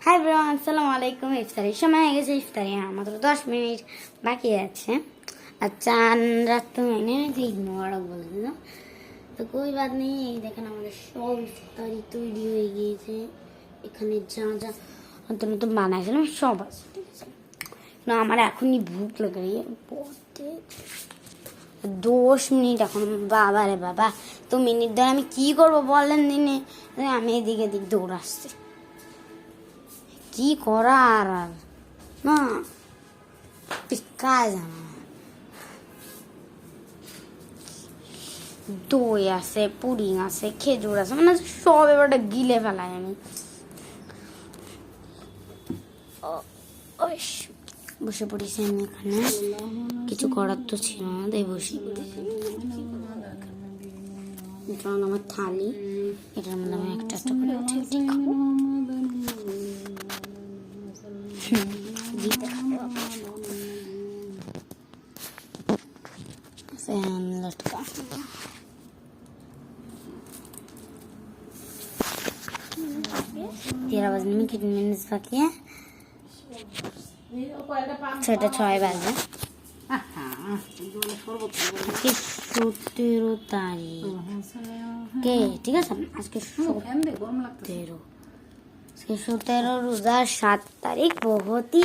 Hi bro, আসসালামু আলাইকুম। ইফতারির সময় হয়ে গেছে। ইফতারি মাত্র 10 মিনিট বাকি আছে। আর চান রাত তো মেনে ঠিক মোবারক বলে দিল। তো কই বাদ নেই, এই দেখেন আমাদের সব ইফতারি তৈরি হয়ে গিয়েছে। এখানে যা যা নতুন নতুন বানাইছিলাম সব আছে, ঠিক আছে। না আমার এখনই ভুক লেগে পড়তে 10 মিনিট এখন। বাবা রে বাবা, তো মিনিট ধরে আমি কি করবো বলেন দিনে? আমি এদিকে এদিক দৌড়াচ্ছি, কি করার আর না, কাজ দই আছে, পুডিং আছে, খেজুর আছে, মানে সব এবারটা গিলে ফেলাই আমি। বসে পড়েছি আমি এখানে, কিছু করার তো ছিল না, তাই বসে পড়েছি। আমার থালি, এটার মধ্যে আমি একটা একটা করে উঠে খাবো। फैन लटका 13 बजने में कितने मिनट बाकी है? 6:06 বাজে। 17 তারিখ কে, ঠিক আছে। আজকে 17 रोजा 7 तारीख बहुत ही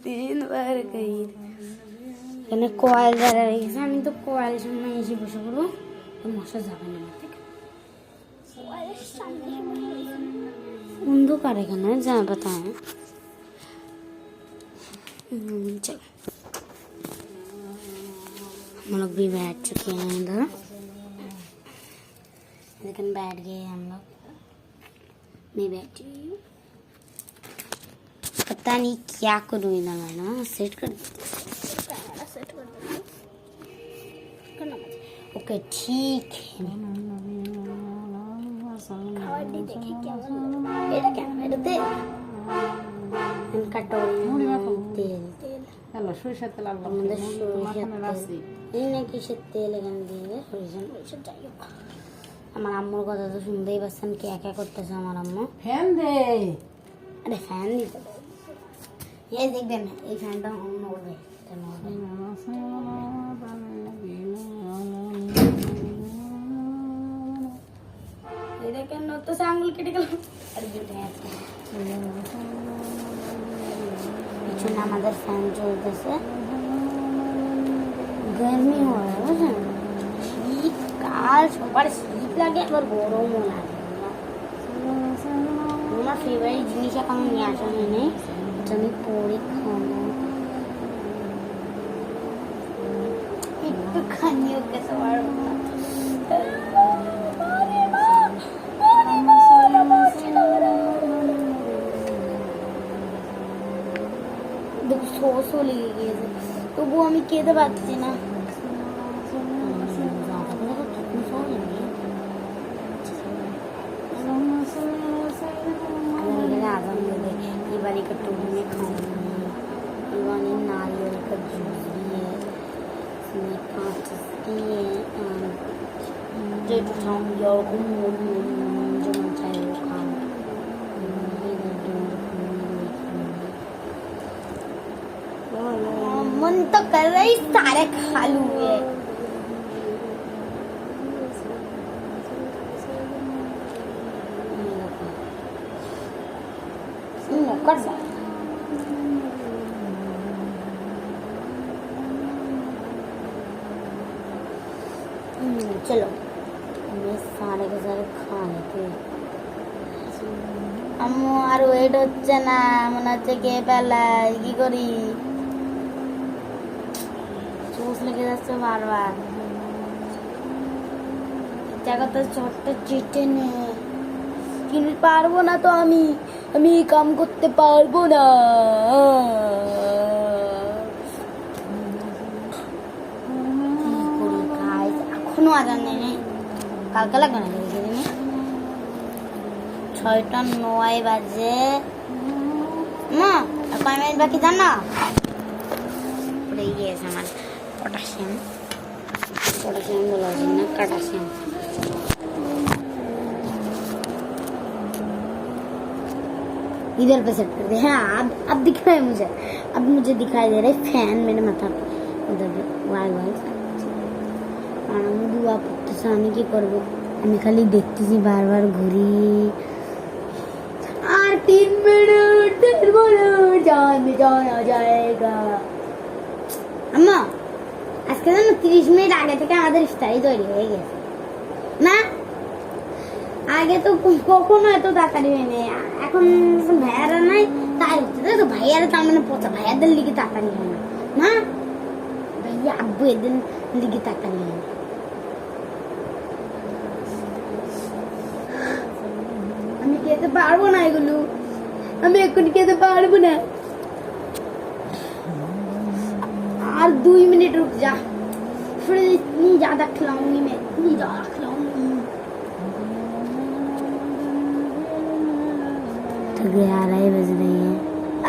तीन बार कही এখানে কয়েল যারা রেখেছে, আমি তো কয়েল সামনে এসে বসে পড়বো, মশা যাবে না আমার থেকে। অন্ধকার এখানে যা পাতা है। चलो हम लोग भी बैठ चुके हैं इधर, लेकिन बैठ गए हम लोग। मैं बैठी हुई हूँ, पता नहीं क्या करूँ इधर। मैं ना सेट कर देती, ओके ठीक है। সরিষার তেল আমার আম্মুর কথা তো শুনতেই পাচ্ছেন, কে একা করতেছে আমার আম্মু। ফ্যান দে, আরে ফ্যান দিতে এই দেখবেন, এই ফ্যানটা অন্য করবে। তো আঙুল কেটে গেল। পিছনে আমাদের ফ্যান চলতেছে, গরমি হয় বুঝলেন। শীতকাল সবার শীত লাগে, আবার গরমও লাগে। আমার ফেভারিট জিনিস এখন নিয়ে আসা নেই, এটা আমি পরে খাবো। একটুখানি ওকে সবার শোষও লেগে গিয়েছে, তবুও আমি খেতে পারছি না। आजम दे ये वाली कटोरी में खाऊंगी। दीवानी नारियल का जूस भी है, इसमें 5 है, ब्रेड उठाऊंगी और जो मन चाहे वो खाऊंगी। मन तो कर रही सारे खा लूंगे। कर चलो हमें सारे के सारे खा लेते। আম্মু আর ওয়েট হচ্ছে না, মনে হচ্ছে কে পেলাই, কি করি? চুষ লেগে যাচ্ছে বারবার, জায়গাটা ছোট্ট চেটে নে। কিনতে পারবো না তো আমি কাম করতে পারবো না। এখনো আজান নেই, কালকে লাগবে না, 6:09 বাজে। মা আর 5 মিনিট বাকি, জান না পড়ে গিয়েছে আমার পটাশিয়াম বলা যায় না, কাটাশিয়াম। इधर पे सेट कर दे। हाँ अब दिख रहा है मुझे, अब मुझे दिखाई दे रहा है फैन मेरे माथा पे उधर पे वाई वाई আর আমি দুয়া পড়তেছি আমি কি করব আমি খালি দেখতেছি বারবার ঘুরি আর 3 মিনিট বলো জান জানা जाएगा আম্মা আজকে না 30 মিনিট আগে থেকে আমাদের ইফতারি তৈরি হয়ে গেছে না আগে তো কখনো এত তাড়াতাড়ি হয় না এখন ভাইয়ারা নাই তাই হচ্ছে তো ভাইয়ারা তার মানে পচা ভাইয়াদের লিগে তাড়াতাড়ি হয় না না ভাইয়া আব্বু এদের লিগে তাড়াতাড়ি হয় না আমি খেতে পারবো না এগুলো আমি এখন খেতে পারবো না और 2 मिनट रुक जा फिर इतनी ज्यादा खिलाऊंगी मैं इतनी ज्यादा खिलाऊंगी तो 11 बज रही है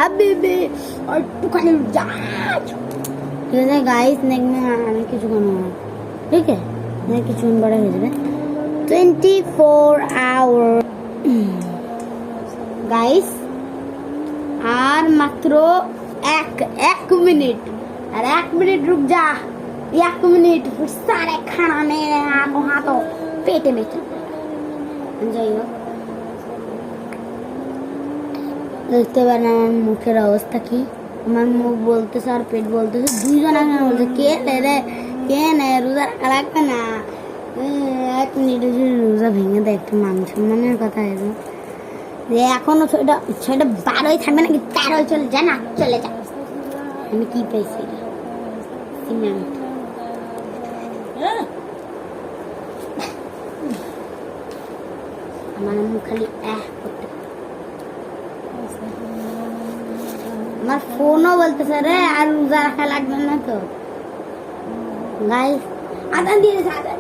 अभी भी और तू खाली रुक जा ठीक है गाइस नेक्स्ट में आने की चुका है ठीक है मैं किचन बड़ा हो जाए 24 आवर गाइस और मात्र एक मिनट और 1 मिनट रुक जा 1 मिनट फिर सारे खाना मेरे हाथों पेटे में जाइए দেখতে পারেন আমার মুখের অবস্থা কি আমার মুখ বলতেছে আর পেট বলতেছে দুইজন আগে বলছে কে রে কে না রোজা রাখা লাগবে না 1 মিনিট রোজা ভেঙে দেয় একটু মান সম্মানের কথা এসে যে এখনো ছয়টা 12 থাকবে নাকি 13 চলে যা না চলে যা আমি কি পেয়েছি সিমেন্ট আমার মুখ খালি করতে আমার ফোনও বলতেছে রে আর রোজা রাখা লাগবে না তো গাইস আদান দিয়ে আদান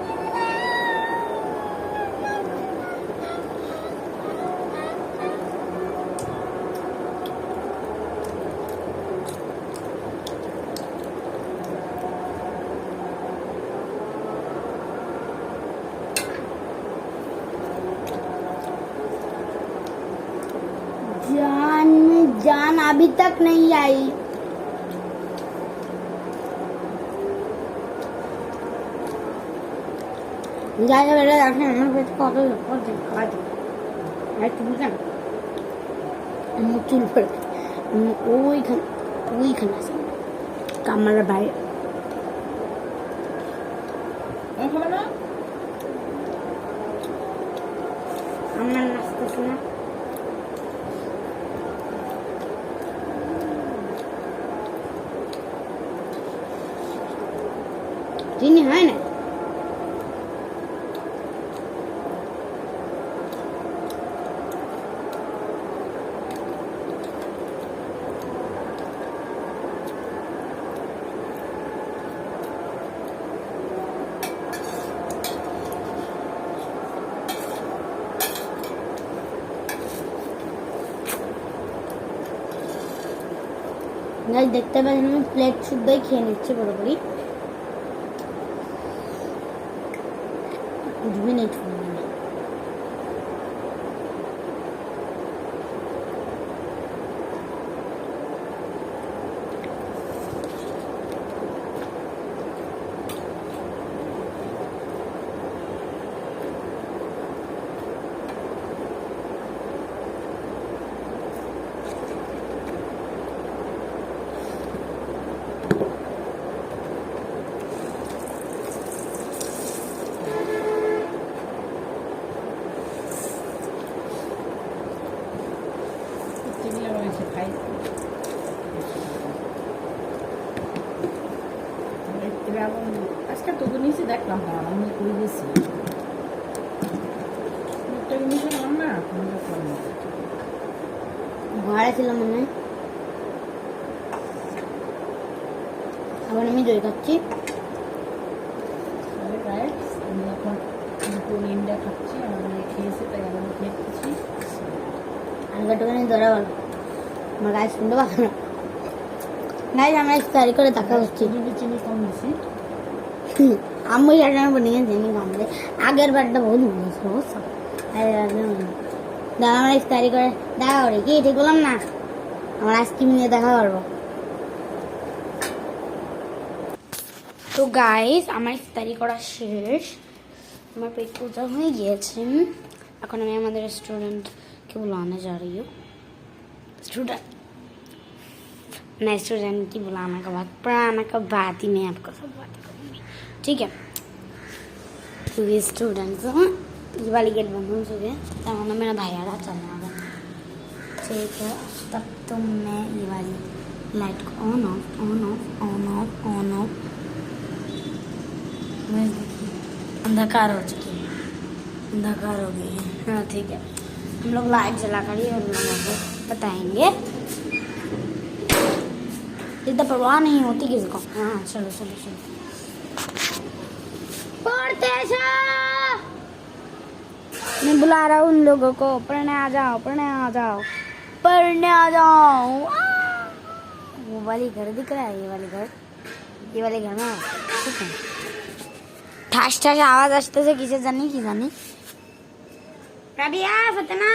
जान अभी तक नहीं आई जाएगा बेटा देखने हम पेट को तो खा दे आई तुम क्या मुचुल पर ওই খানা আছে কামাল ভাই আমার নাস্তা শোনা চিনি হয় না দেখতে পাচ্ছেন আমি প্লেট শুদ্ধই খেয়ে নিচ্ছি পুরোপুরি कुछ भी नहीं छोड़ना আজকে তো নিচে দেখলাম না আমি কই গেছি একটা জিনিস না ঘরে ছিল মনে আবার আমি দই খাচ্ছি আমি এখন ইন্ডিয়া খাচ্ছি আমি খেয়েছি তাই আমি খেয়েছি আলগাটুখানি ধরা ভালো আমার গায়ে শুনতে পাবো না গায়ে আমরা ইফতারি করে দেখা হচ্ছে চিনি কম দিছি আমি জানি না বনিয়ে চিনি কম দে আগের বারটা বহুত মনে হচ্ছে দাঁড়া আমরা ইফতারি করে দেখা করি কি ঠিক বললাম না আমরা আইসক্রিম নিয়ে দেখা করবো তো গাইস আমার ইফতারি করা শেষ আমার পেট পূজা হয়ে গিয়েছে এখন আমি আমাদের स्टूडेंट-কে बुलाने जा रही हूँ स्टूडेंट मैं स्टूडेंट की बुलाने के बाद पढ़ाने के बाद ही मैं आपको सब बातें करूँगी ठीक है तो ये स्टूडेंट्स हैं ये वाली गेट बंद हो चुके हैं तब हमने मेरा भाई आ रहा चलने वाला ठीक है तब तो मैं ये वाली लाइट को on off on off on off on off अंधकार हो चुकी है अंधकार हो गई है हाँ ठीक है हम लोग लाइट जला कर ही हम लोगों को बताएंगे इतना परवाह नहीं होती किसी को हाँ चलो चलो चलो पढ़ते मैं बुला रहा हूँ उन लोगों को पढ़ने आ जाओ पढ़ने आ जाओ पढ़ने आ जाओ वो वाली घर दिख रहा है ये वाले घर में ठीक है ठास ठास आवाज আসতে से किसे जानी की जानी রাবিয়া ফাতেমা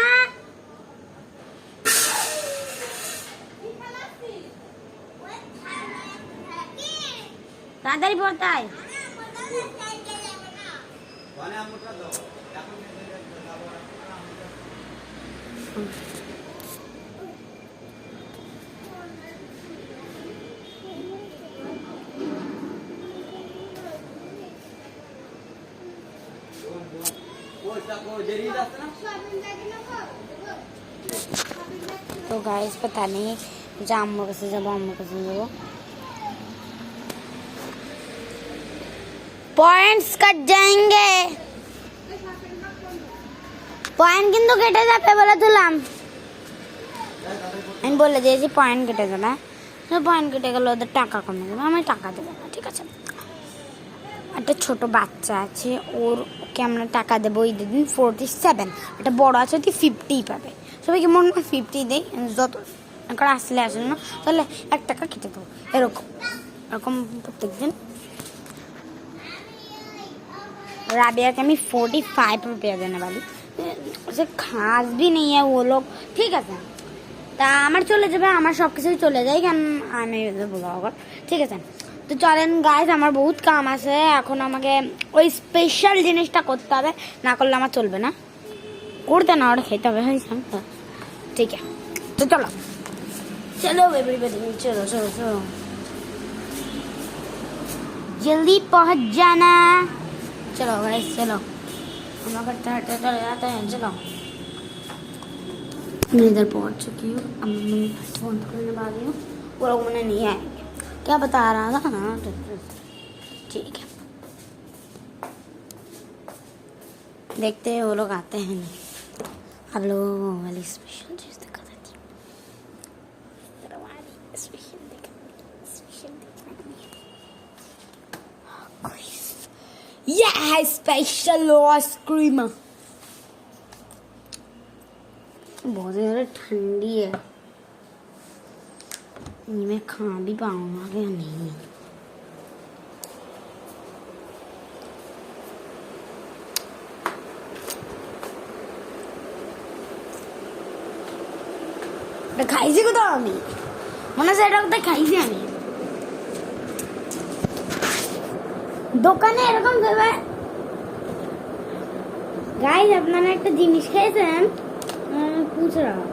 তাড়াতাড়ি পড়তে আয় तो गाइस पता नहीं अम्मू कैसे जाबो पॉइंट्स कट जाएंगे पॉइंट কিন্তু কেটে যাবে বলে দিলাম আমি বলে দিয়েছি পয়েন্ট কেটে যাবে তো পয়েন্ট কেটে গেলে ওদের টাকা কমে যাবে আমি টাকা দেব না ঠিক আছে একটা ছোট বাচ্চা আছে ওকে আমরা টাকা দেবো ওই দিন 47 একটা বড় আছে তুই 50 পাবে সবাইকে মনে হয় 50 দেই যত টাকা আসলে না তাহলে 1 টাকা কেটে দেবো এরকম প্রত্যেকদিন राबिया के मैं 45 रुपया देने वाली उसे खास भी नहीं है वो लोग ठीक है তা আমার চলে যাবে আমার সব কিছুই চলে যায় কারণ আমি ব্লগার ঠিক আছে তো চলেন গাইস আমার বহুত কাম আছে এখন আমাকে ওই স্পেশাল জিনিসটা করতে হবে না করলে আমার চলবে না করতে না ওটা খেতে হবে হয়েছে ঠিক আছে তো চলো चलो एवरीबॉडी चलो चलो चलो जल्दी पहुंच जाना चलो गाइस चलो हम करते हटते चले जाते हैं चलो मैं इधर पहुंच चुकी हूँ अब मैं फोन करने वाली हूँ वो लोग मैंने नहीं आएंगे क्या बता रहा था ना ठीक है देखते हैं वो लोग आते हैं नहीं अब लोगों को वाली स्पेशल चीज़ दिखा देती हूँ Yeah, special ice cream. बहुत ज़्यादा ठंडी है ये मैं खा भी पाऊंगा क्या नहीं খাইছি কোথাও আমি মনে হচ্ছে এটা কোথায় খাইছি আমি দোকানে এরকম ভেবে গাইস আপনারা একটা জিনিস খেয়েছেন पूछ रहा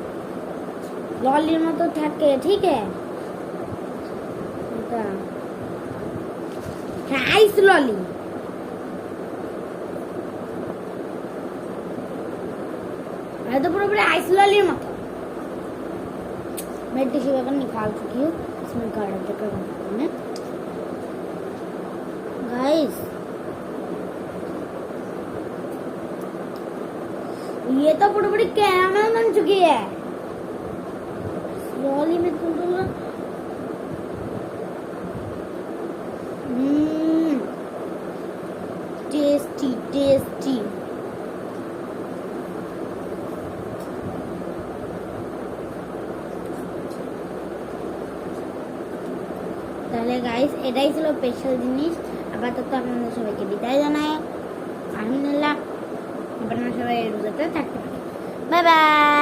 लॉली में तो থাকে ठीक है आइस लॉली तो पूरा आइस लॉली मत मैं टिश्यू पेपर निकाल चुकी हूँ इसमें गार्ड देकर गाइस ये तो पूरी पूरी कैरामल बन चुकी है स्लोली में तुम टेस्टी टेस्टी তাহলে গাইস এটাই ছিল স্পেশাল জিনিস আপাতত আপনাদের সবাইকে বিদায় জানাই আলহামদুলিল্লাহ আপনারা সবাই রোজাতে থাকতে পারেন বাই বাই।